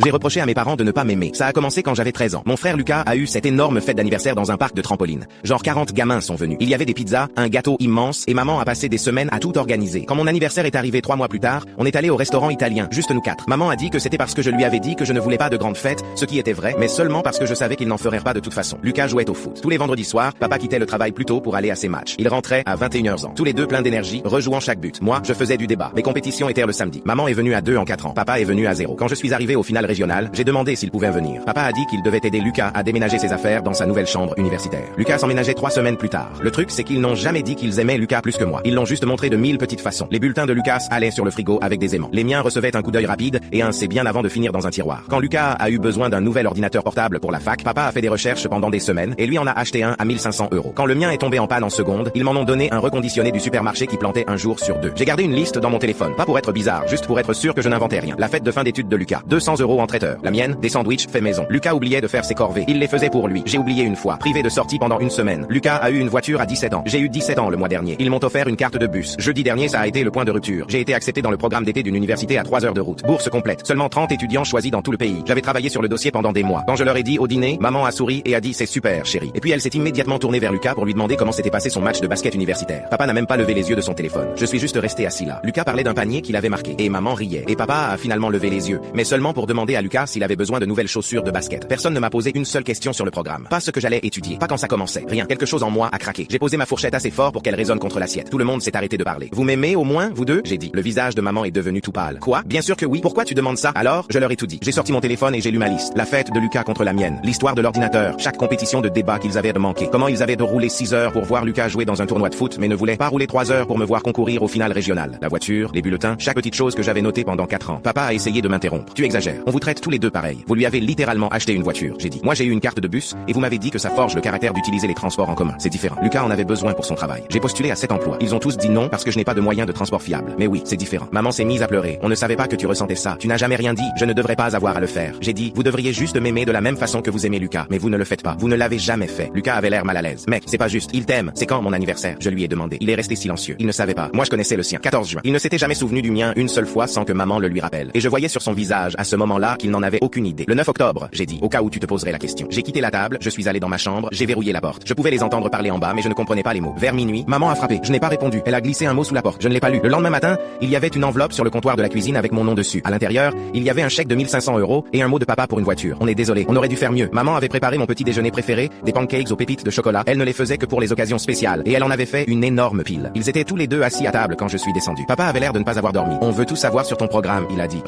J'ai reproché à mes parents de ne pas m'aimer. Ça a commencé quand j'avais 13 ans. Mon frère Lucas a eu cette énorme fête d'anniversaire dans un parc de trampoline. Genre 40 gamins sont venus. Il y avait des pizzas, un gâteau immense, et maman a passé des semaines à tout organiser. Quand mon anniversaire est arrivé 3 mois plus tard, on est allé au restaurant italien, juste nous 4. Maman a dit que c'était parce que je lui avais dit que je ne voulais pas de grande fête, ce qui était vrai, mais seulement parce que je savais qu'il n'en ferait pas de toute façon. Lucas jouait au foot. Tous les vendredis soirs, papa quittait le travail plus tôt pour aller à ses matchs. Il rentrait à 21h ans. Tous les deux pleins d'énergie, rejouant chaque but. Moi, je faisais du débat. Mes compétitions étaient le samedi. Maman est venue à 2 en 4 ans. Papa est venu à 0. Quand je suis arrivé au final régional, j'ai demandé s'il pouvait venir. Papa a dit qu'il devait aider Lucas à déménager ses affaires dans sa nouvelle chambre universitaire. Lucas s'emménageait 3 semaines plus tard. Le truc, c'est qu'ils n'ont jamais dit qu'ils aimaient Lucas plus que moi. Ils l'ont juste montré de 1000 petites façons. Les bulletins de Lucas allaient sur le frigo avec des aimants. Les miens recevaient un coup d'œil rapide et un c'est bien avant de finir dans un tiroir. Quand Lucas a eu besoin d'un nouvel ordinateur portable pour la fac, papa a fait des recherches pendant des semaines et lui en a acheté un à 1500 €. Quand le mien est tombé en panne en seconde, ils m'en ont donné un reconditionné du supermarché qui plantait un jour sur 2. J'ai gardé une liste dans mon téléphone, pas pour être bizarre, juste pour être sûr que je n'inventais rien. La fête de fin d'études de Lucas, 200 € en traiteur. La mienne, des sandwichs faits maison. Lucas oubliait de faire ses corvées. Il les faisait pour lui. J'ai oublié une fois. Privé de sortie pendant une semaine. Lucas a eu une voiture à 17 ans. J'ai eu 17 ans le mois dernier. Ils m'ont offert une carte de bus. Jeudi dernier, ça a été le point de rupture. J'ai été accepté dans le programme d'été d'une université à 3 heures de route. Bourse complète. Seulement 30 étudiants choisis dans tout le pays. J'avais travaillé sur le dossier pendant des mois. Quand je leur ai dit au dîner, maman a souri et a dit c'est super, chérie. Et puis elle s'est immédiatement tournée vers Lucas pour lui demander comment s'était passé son match de basket universitaire. Papa n'a même pas levé les yeux de son téléphone. Je suis juste resté assis là. Lucas parlait d'un panier qu'il avait marqué. Et maman riait. Et papa a finalement levé les yeux. Mais seulement pour demander à Lucas s'il avait besoin de nouvelles chaussures de basket. Personne ne m'a posé une seule question sur le programme. Pas ce que j'allais étudier. Pas quand ça commençait. Rien. Quelque chose en moi a craqué. J'ai posé ma fourchette assez fort pour qu'elle résonne contre l'assiette. Tout le monde s'est arrêté de parler. Vous m'aimez au moins, vous deux? J'ai dit. Le visage de maman est devenu tout pâle. Quoi? Bien sûr que oui. Pourquoi tu demandes ça? Alors, je leur ai tout dit. J'ai sorti mon téléphone et j'ai lu ma liste. La fête de Lucas contre la mienne. L'histoire de l'ordinateur. Chaque compétition de débat qu'ils avaient de manquer. Comment ils avaient de rouler 6 heures pour voir Lucas jouer dans un tournoi de foot, mais ne voulaient pas rouler 3 heures pour me voir concourir au final régional. La voiture, les bulletins, chaque petite chose que j'avais notée pendant 4 ans. Papa a essayé de m'interrompre. Tu exagères. On vous traite tous les deux pareil. Vous lui avez littéralement acheté une voiture. J'ai dit. Moi j'ai eu une carte de bus et vous m'avez dit que ça forge le caractère d'utiliser les transports en commun. C'est différent. Lucas en avait besoin pour son travail. J'ai postulé à 7 emplois. Ils ont tous dit non parce que je n'ai pas de moyen de transport fiable. Mais oui, c'est différent. Maman s'est mise à pleurer. On ne savait pas que tu ressentais ça. Tu n'as jamais rien dit. Je ne devrais pas avoir à le faire. J'ai dit, vous devriez juste m'aimer de la même façon que vous aimez Lucas. Mais vous ne le faites pas. Vous ne l'avez jamais fait. Lucas avait l'air mal à l'aise. Mec, c'est pas juste. Il t'aime. C'est quand mon anniversaire? Je lui ai demandé. Il est resté silencieux. Il ne savait pas. Moi je connaissais le sien. 14 juin. Il ne s'était jamais souvenu du mien une seule fois sans que maman le lui rappelle. Et je voyais sur son visage à ce moment-là qu'il n'en avait aucune idée. Le 9 octobre, j'ai dit, au cas où tu te poserais la question. J'ai quitté la table, je suis allé dans ma chambre, j'ai verrouillé la porte. Je pouvais les entendre parler en bas, mais je ne comprenais pas les mots. Vers minuit, maman a frappé. Je n'ai pas répondu. Elle a glissé un mot sous la porte. Je ne l'ai pas lu. Le lendemain matin, il y avait une enveloppe sur le comptoir de la cuisine avec mon nom dessus. À l'intérieur, il y avait un chèque de 1500 € et un mot de papa pour une voiture. On est désolé. On aurait dû faire mieux. Maman avait préparé mon petit déjeuner préféré, des pancakes aux pépites de chocolat. Elle ne les faisait que pour les occasions spéciales et elle en avait fait une énorme pile. Ils étaient tous les deux assis à table quand je suis descendu. Papa avait l'air de ne pas avoir dormi. On veut tout savoir sur ton programme, il a dit.